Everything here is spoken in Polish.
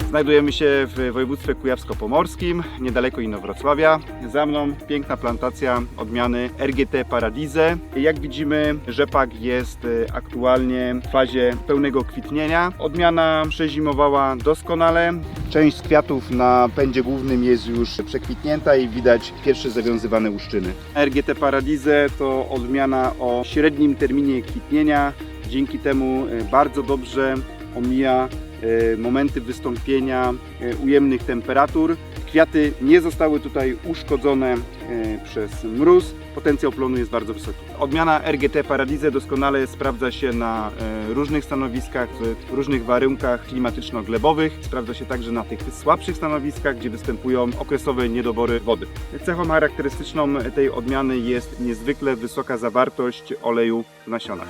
Znajdujemy się w województwie kujawsko-pomorskim, niedaleko Inowrocławia. Za mną piękna plantacja odmiany RGT Paradise. Jak widzimy, rzepak jest aktualnie w fazie pełnego kwitnienia. Odmiana przezimowała doskonale. Część z kwiatów na pędzie głównym jest już przekwitnięta i widać pierwsze zawiązywane łuszczyny. RGT Paradise to odmiana o średnim terminie kwitnienia. Dzięki temu bardzo dobrze omija momenty wystąpienia ujemnych temperatur. Kwiaty nie zostały tutaj uszkodzone przez mróz. Potencjał plonu jest bardzo wysoki. Odmiana RGT Paradise doskonale sprawdza się na różnych stanowiskach, w różnych warunkach klimatyczno-glebowych. Sprawdza się także na tych słabszych stanowiskach, gdzie występują okresowe niedobory wody. Cechą charakterystyczną tej odmiany jest niezwykle wysoka zawartość oleju w nasionach.